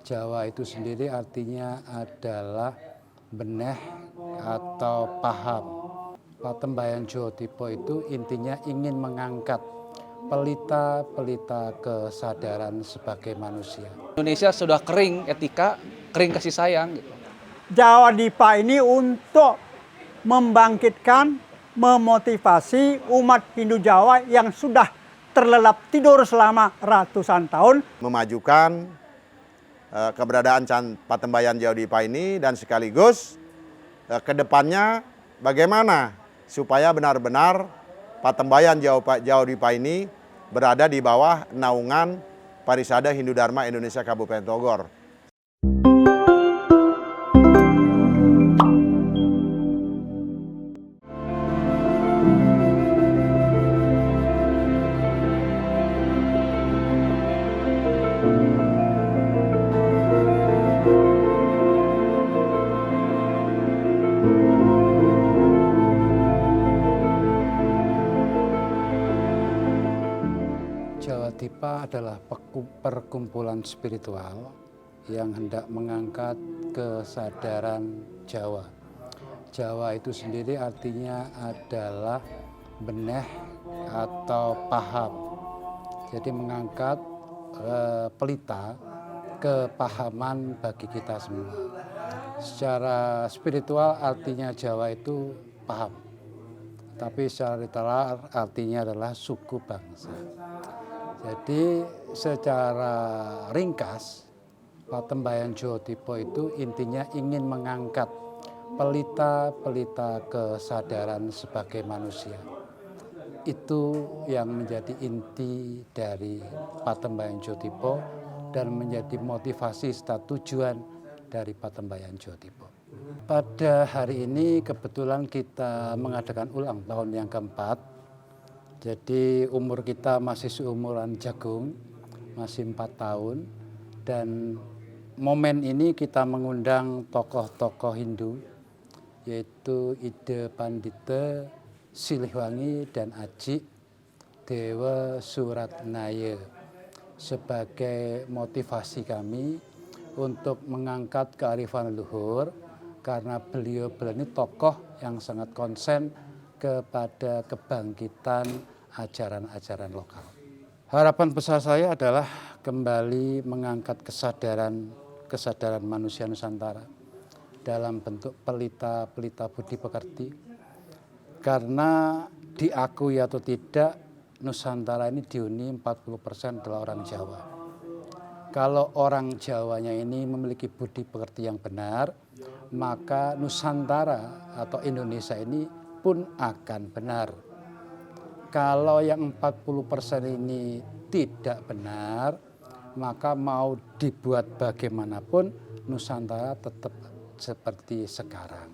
Jawa itu sendiri artinya adalah beneh atau paham. Patembayan Jawa Tipo itu intinya ingin mengangkat pelita-pelita kesadaran sebagai manusia. Indonesia sudah kering etika, kering kasih sayang. Gitu. Jawa Dipa ini untuk membangkitkan, memotivasi umat Hindu Jawa yang sudah terlelap tidur selama ratusan tahun. Memajukan keberadaan Patembayan Jawa Dipa ini dan sekaligus ke depannya bagaimana supaya benar-benar Patembayan Jawa Dipa ini berada di bawah naungan Parisada Hindu Dharma Indonesia Kabupaten Bogor. Jawa Dipa adalah perkumpulan spiritual yang hendak mengangkat kesadaran Jawa. Jawa itu sendiri artinya adalah beneh atau paham. Jadi mengangkat pelita kepahaman bagi kita semua. Secara spiritual artinya Jawa itu paham. Tapi secara literal artinya adalah suku bangsa. Jadi secara ringkas, Patembayan Jawa Dipa itu intinya ingin mengangkat pelita-pelita kesadaran sebagai manusia. Itu yang menjadi inti dari Patembayan Jawa Dipa dan menjadi motivasi serta tujuan dari Patembayan Jawa Dipa. Pada hari ini kebetulan kita mengadakan ulang tahun yang keempat. Jadi umur kita masih seumuran jagung, masih 4 tahun. Dan momen ini kita mengundang tokoh-tokoh Hindu, yaitu Ida Pandita, Silihwangi, dan Aji Dewa Suratnaya sebagai motivasi kami untuk mengangkat kearifan leluhur, karena beliau ini tokoh yang sangat konsen kepada kebangkitan ajaran-ajaran lokal. Harapan besar saya adalah kembali mengangkat kesadaran manusia Nusantara dalam bentuk pelita-pelita budi pekerti. Karena diakui atau tidak, Nusantara ini dihuni 40% adalah orang Jawa. Kalau orang Jawanya ini memiliki budi pekerti yang benar, maka Nusantara atau Indonesia ini pun akan benar. Kalau yang 40% ini tidak benar, maka mau dibuat bagaimanapun Nusantara tetap seperti sekarang.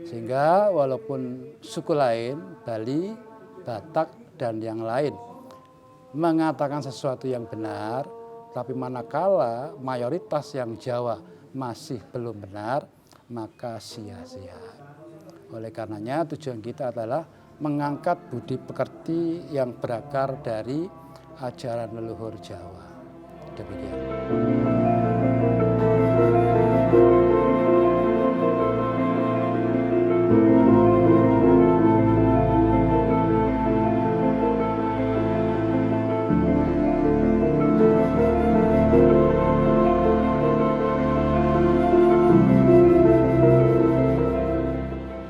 Sehingga walaupun suku lain, Bali, Batak, dan yang lain mengatakan sesuatu yang benar, tapi manakala mayoritas yang Jawa masih belum benar, maka sia-sia. Oleh karenanya tujuan kita adalah mengangkat budi pekerti yang berakar dari ajaran leluhur Jawa. Demikian.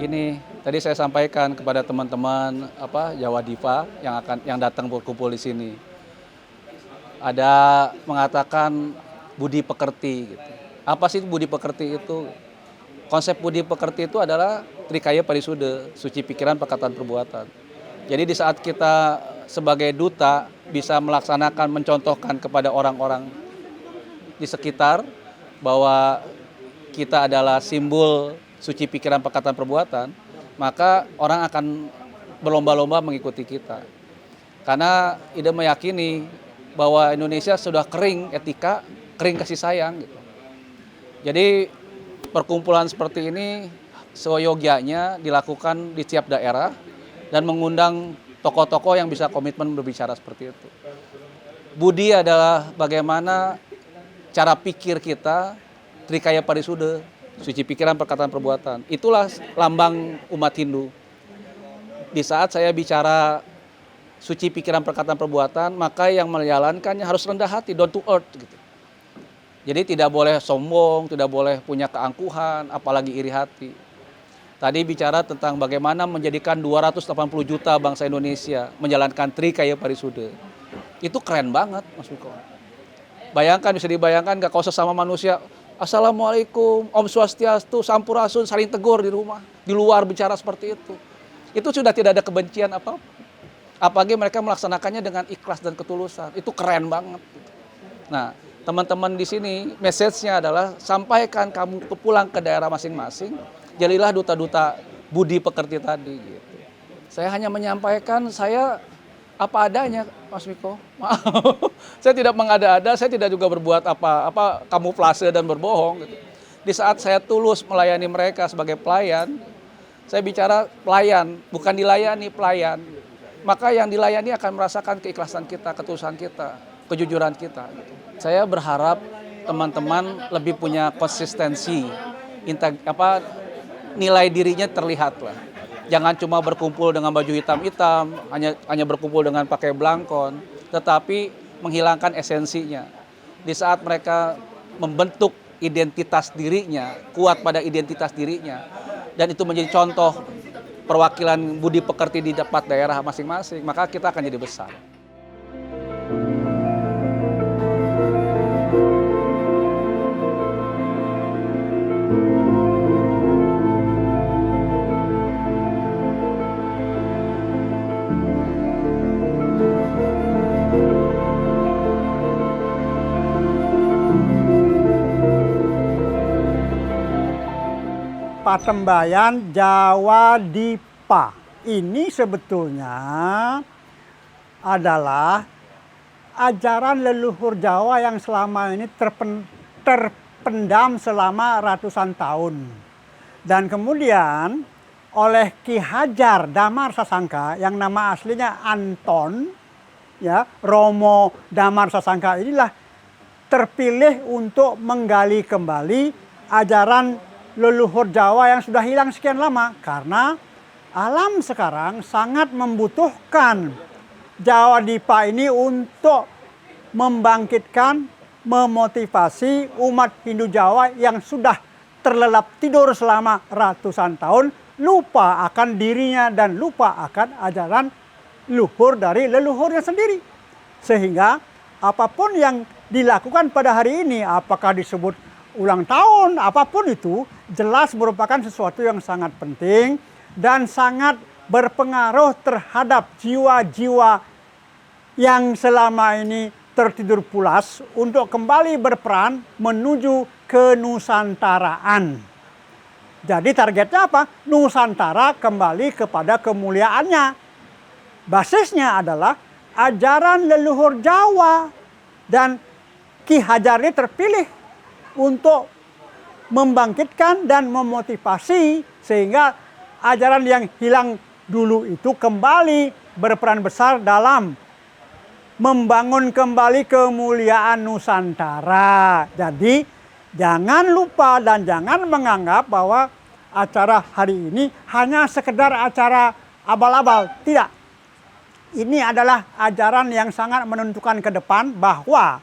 Gini, tadi saya sampaikan kepada teman-teman Jawa Dipa yang datang berkumpul di sini. Ada mengatakan budi pekerti gitu. Apa sih budi pekerti itu? Konsep budi pekerti itu adalah trikaya parisuda, suci pikiran, perkataan, perbuatan. Jadi di saat kita sebagai duta bisa melaksanakan, mencontohkan kepada orang-orang di sekitar bahwa kita adalah simbol suci pikiran, perkataan, perbuatan, maka orang akan berlomba-lomba mengikuti kita. Karena Ida meyakini bahwa Indonesia sudah kering etika, kering kasih sayang. Gitu. Jadi perkumpulan seperti ini seyogyanya dilakukan di setiap daerah dan mengundang tokoh-tokoh yang bisa komitmen berbicara seperti itu. Budi adalah bagaimana cara pikir kita, Trikaya Parisude, suci pikiran, perkataan, perbuatan. Itulah lambang umat Hindu. Di saat saya bicara suci pikiran, perkataan, perbuatan, maka yang menjalankannya harus rendah hati, down to earth gitu. Jadi tidak boleh sombong, tidak boleh punya keangkuhan, apalagi iri hati. Tadi bicara tentang bagaimana menjadikan 280 juta bangsa Indonesia menjalankan Trikaya Parisude. Itu keren banget, Mas Miko. Bayangkan, bisa dibayangkan gak kalau sesama manusia, Assalamualaikum, Om Swastiastu, Sampurasun, saling tegur di rumah, di luar bicara seperti itu. Itu sudah tidak ada kebencian apa-apa. Apalagi mereka melaksanakannya dengan ikhlas dan ketulusan. Itu keren banget. Nah, teman-teman di sini, message-nya adalah sampaikan kamu pulang ke daerah masing-masing, jadilah duta-duta budi pekerti tadi. Gitu. Saya hanya menyampaikan saya apa adanya, Mas Miko. Maaf, saya tidak mengada-ada, saya tidak juga berbuat apa kamuflase dan berbohong. Gitu. Di saat saya tulus melayani mereka sebagai pelayan, saya bicara pelayan, bukan dilayani, pelayan. Maka yang dilayani akan merasakan keikhlasan kita, ketulusan kita, kejujuran kita. Gitu. Saya berharap teman-teman lebih punya konsistensi, nilai dirinya terlihat lah. Jangan cuma berkumpul dengan baju hitam-hitam, hanya berkumpul dengan pakai belangkon, tetapi menghilangkan esensinya. Di saat mereka membentuk identitas dirinya, kuat pada identitas dirinya, dan itu menjadi contoh perwakilan budi pekerti di tempat daerah masing-masing, maka kita akan jadi besar. Patembayan Jawa Dipa ini sebetulnya adalah ajaran leluhur Jawa yang selama ini terpendam selama ratusan tahun. Dan kemudian oleh Ki Hajar Damar Sasangka yang nama aslinya Anton, ya, Romo Damar Sasangka inilah terpilih untuk menggali kembali ajaran leluhur Jawa yang sudah hilang sekian lama, karena alam sekarang sangat membutuhkan Jawa Dipa ini untuk membangkitkan, memotivasi umat Hindu Jawa yang sudah terlelap tidur selama ratusan tahun, lupa akan dirinya dan lupa akan ajaran luhur dari leluhurnya sendiri. Sehingga apapun yang dilakukan pada hari ini, apakah disebut ulang tahun, apapun itu, jelas merupakan sesuatu yang sangat penting dan sangat berpengaruh terhadap jiwa-jiwa yang selama ini tertidur pulas untuk kembali berperan menuju kenusantaraan. Jadi targetnya apa? Nusantara kembali kepada kemuliaannya. Basisnya adalah ajaran leluhur Jawa, dan Ki Hajar ini terpilih untuk membangkitkan dan memotivasi sehingga ajaran yang hilang dulu itu kembali berperan besar dalam membangun kembali kemuliaan Nusantara. Jadi jangan lupa dan jangan menganggap bahwa acara hari ini hanya sekedar acara abal-abal. Tidak. Ini adalah ajaran yang sangat menentukan ke depan bahwa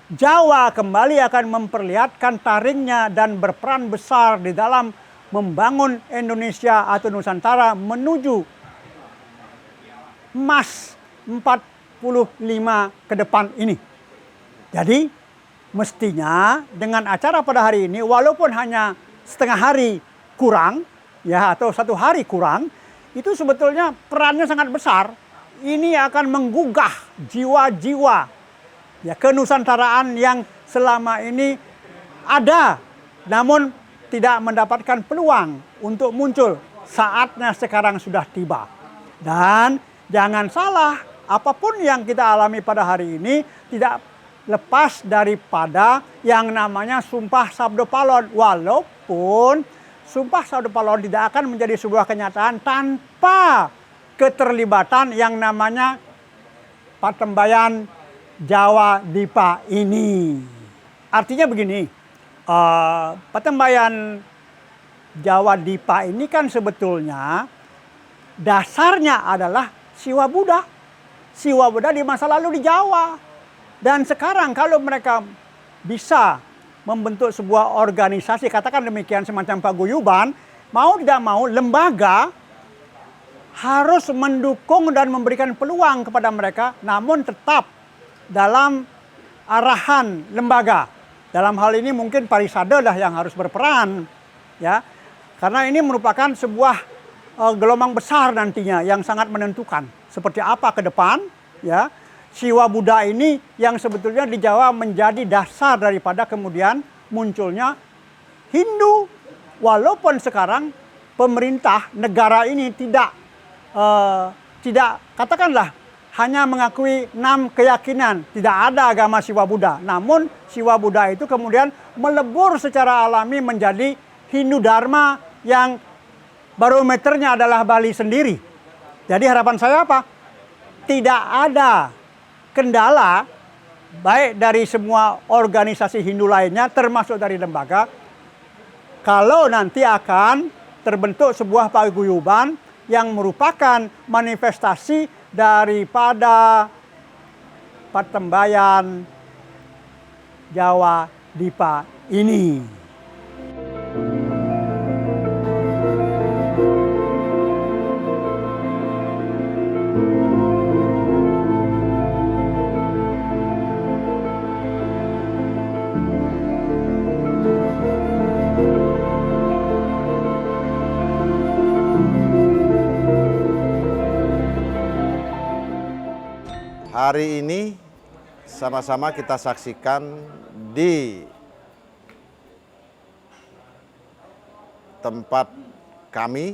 Jawa kembali akan memperlihatkan taringnya dan berperan besar di dalam membangun Indonesia atau Nusantara menuju emas 45 ke depan ini. Jadi mestinya dengan acara pada hari ini, walaupun hanya setengah hari kurang, ya, atau satu hari kurang, itu sebetulnya perannya sangat besar. Ini akan menggugah jiwa-jiwa, ya, kenusantaraan yang selama ini ada, namun tidak mendapatkan peluang untuk muncul. Saatnya sekarang sudah tiba. Dan jangan salah, apapun yang kita alami pada hari ini tidak lepas daripada yang namanya Sumpah Sabdo Palon. Walaupun Sumpah Sabdo Palon tidak akan menjadi sebuah kenyataan tanpa keterlibatan yang namanya Patembayan Jawa Dipa ini. Artinya begini, Patembayan Jawa Dipa ini kan sebetulnya dasarnya adalah Siwa Buddha. Siwa Buddha di masa lalu di Jawa. Dan sekarang kalau mereka bisa membentuk sebuah organisasi, katakan demikian semacam paguyuban, mau tidak mau lembaga harus mendukung dan memberikan peluang kepada mereka, namun tetap dalam arahan lembaga. Dalam hal ini mungkin Parisade lah yang harus berperan, ya, karena ini merupakan sebuah gelombang besar nantinya yang sangat menentukan seperti apa ke depan, ya. Siwa Buddha ini yang sebetulnya di Jawa menjadi dasar daripada kemudian munculnya Hindu, walaupun sekarang pemerintah negara ini tidak katakanlah hanya mengakui 6 keyakinan, tidak ada agama Siwa Buddha. Namun Siwa Buddha itu kemudian melebur secara alami menjadi Hindu Dharma yang barometernya adalah Bali sendiri. Jadi harapan saya apa? Tidak ada kendala baik dari semua organisasi Hindu lainnya termasuk dari lembaga kalau nanti akan terbentuk sebuah paguyuban yang merupakan manifestasi daripada Patembayan Jawa Dipa ini. Hari ini sama-sama kita saksikan di tempat kami,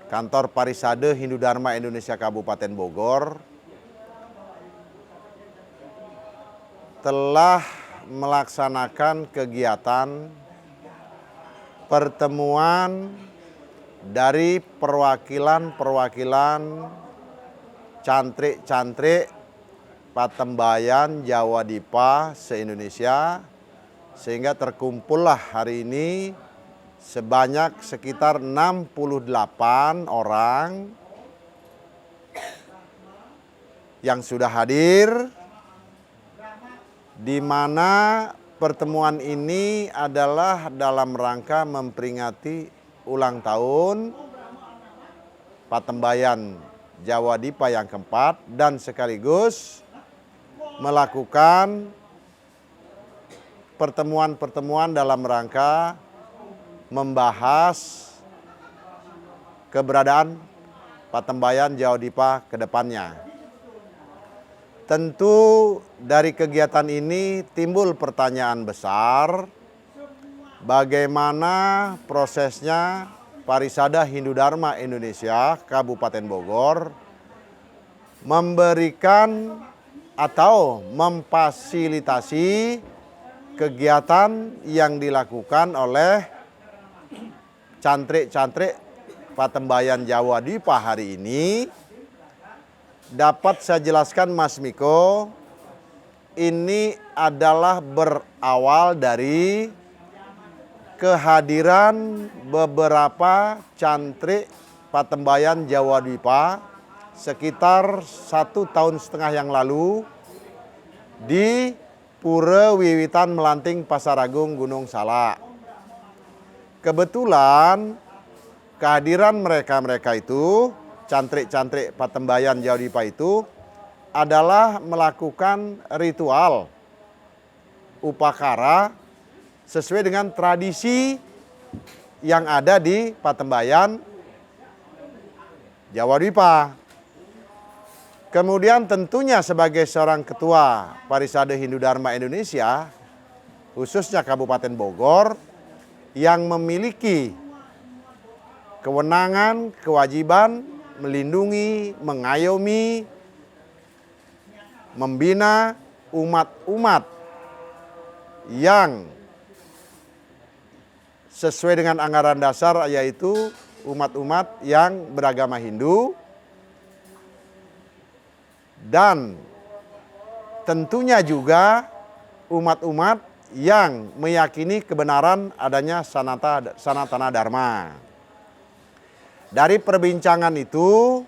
Kantor Parisade Hindu Dharma Indonesia Kabupaten Bogor, telah melaksanakan kegiatan pertemuan dari perwakilan-perwakilan cantrik-cantrik Patembayan Jawa Dipa se-Indonesia, sehingga terkumpullah hari ini sebanyak sekitar 68 orang yang sudah hadir, di mana pertemuan ini adalah dalam rangka memperingati ulang tahun Patembayan Jawa Dipa yang keempat dan sekaligus melakukan pertemuan-pertemuan dalam rangka membahas keberadaan Patembayan Jawa Dipa ke depannya. Tentu dari kegiatan ini timbul pertanyaan besar, bagaimana prosesnya Parisade Hindu Dharma Indonesia Kabupaten Bogor memberikan atau memfasilitasi kegiatan yang dilakukan oleh cantrik-cantrik Patembayan Jawa Dipa hari ini. Dapat saya jelaskan Mas Miko, ini adalah berawal dari kehadiran beberapa cantrik Patembayan Jawa Dipa sekitar 1,5 tahun yang lalu di Pura Wiwitan Melanting Pasar Agung Gunung Salak. Kebetulan kehadiran mereka itu, cantrik-cantrik Patembayan Jawa Dipa itu adalah melakukan ritual upakara sesuai dengan tradisi yang ada di Patembayan Jawa Dipa. Kemudian tentunya sebagai seorang ketua Parisade Hindu Dharma Indonesia, khususnya Kabupaten Bogor, yang memiliki kewenangan, kewajiban melindungi, mengayomi, membina umat-umat yang sesuai dengan anggaran dasar, yaitu umat-umat yang beragama Hindu, dan tentunya juga umat-umat yang meyakini kebenaran adanya Sanatana Dharma. Dari perbincangan itu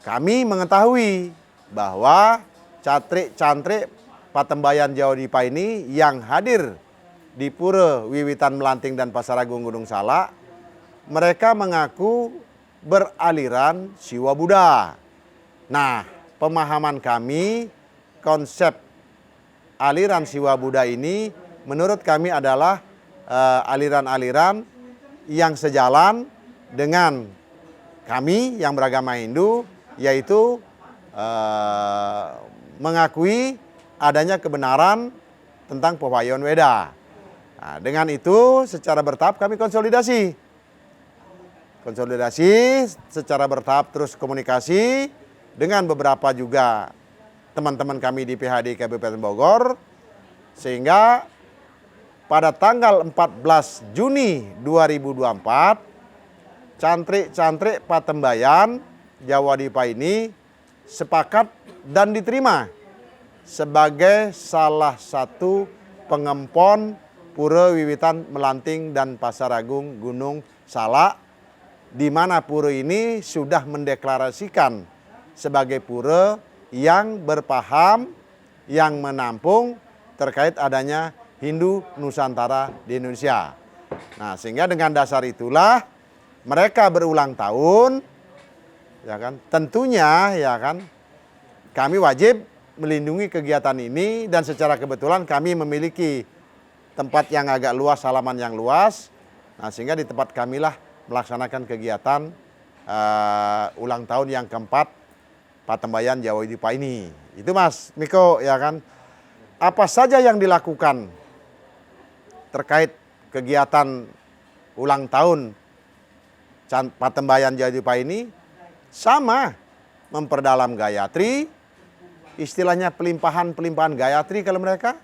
kami mengetahui bahwa cantrik-cantrik Patembayan Jawa Dipa ini yang hadir di Pura Wiwitan Melanting dan Pasar Agung Gunung Salak, mereka mengaku beraliran Siwa Buddha. Nah, pemahaman kami konsep aliran Siwa Buddha ini menurut kami adalah aliran-aliran yang sejalan dengan kami yang beragama Hindu, yaitu mengakui adanya kebenaran tentang Pewayan Weda. Nah, dengan itu secara bertahap kami konsolidasi secara bertahap, terus komunikasi dengan beberapa juga teman-teman kami di PHD Kabupaten Bogor, sehingga pada tanggal 14 Juni 2024 cantrik-cantrik Patembayan Jawa Dipa ini sepakat dan diterima sebagai salah satu pengempon Pura Wiwitan Melanting dan Pasar Agung Gunung Salak, di mana pura ini sudah mendeklarasikan sebagai pura yang berpaham, yang menampung terkait adanya Hindu Nusantara di Indonesia. Nah, sehingga dengan dasar itulah mereka berulang tahun, ya kan? Tentunya, ya kan, kami wajib melindungi kegiatan ini, dan secara kebetulan kami memiliki tempat yang agak luas, halaman yang luas. Nah, sehingga di tempat kamilah melaksanakan kegiatan ulang tahun yang keempat Patembayan Jawa Dipa ini. Itu Mas Miko, ya kan. Apa saja yang dilakukan terkait kegiatan ulang tahun Patembayan Jawa Dipa ini sama, memperdalam Gayatri, istilahnya pelimpahan Gayatri kalau mereka,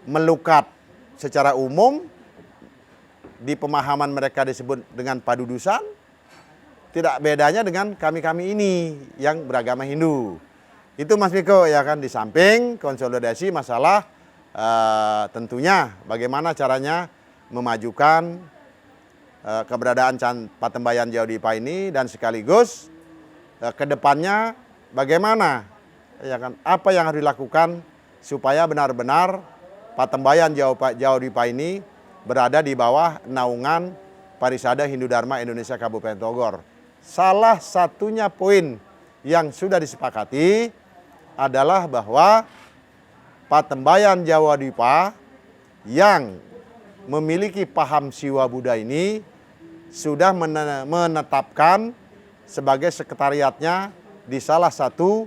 melukat secara umum, di pemahaman mereka disebut dengan padudusan, tidak bedanya dengan kami-kami ini yang beragama Hindu. Itu Mas Miko, ya kan, di samping konsolidasi masalah tentunya bagaimana caranya memajukan keberadaan Patembayan Jawa Dipa ini, dan sekaligus ke depannya bagaimana, ya kan, apa yang harus dilakukan supaya benar-benar Patembayan Jawa Dipa ini berada di bawah naungan Parisada Hindu Dharma Indonesia Kabupaten Bogor. Salah satunya poin yang sudah disepakati adalah bahwa Patembayan Jawa Dipa yang memiliki paham Siwa Buddha ini sudah menetapkan sebagai sekretariatnya di salah satu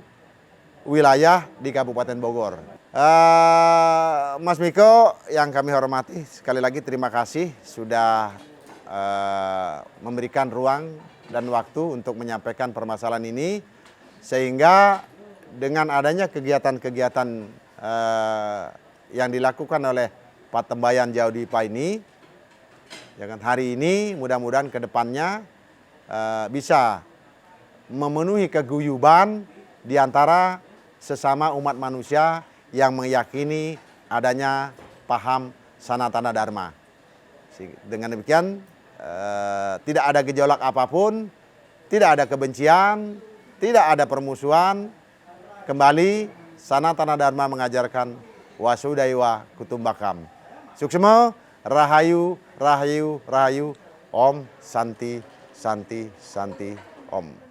wilayah di Kabupaten Bogor. Mas Miko yang kami hormati, sekali lagi terima kasih sudah memberikan ruang dan waktu untuk menyampaikan permasalahan ini, sehingga dengan adanya kegiatan-kegiatan yang dilakukan oleh Patembayan Jawa Dipa ini, ya kan, hari ini mudah-mudahan ke depannya bisa memenuhi keguyuban di antara sesama umat manusia yang meyakini adanya paham Sanatana Dharma. Dengan demikian tidak ada gejolak apapun, tidak ada kebencian, tidak ada permusuhan. Kembali Sanatana Dharma mengajarkan Wasudaiwa Kutumbakam. Suksma, Rahayu, Rahayu, Rahayu, Om, Santi, Santi, Santi, Om.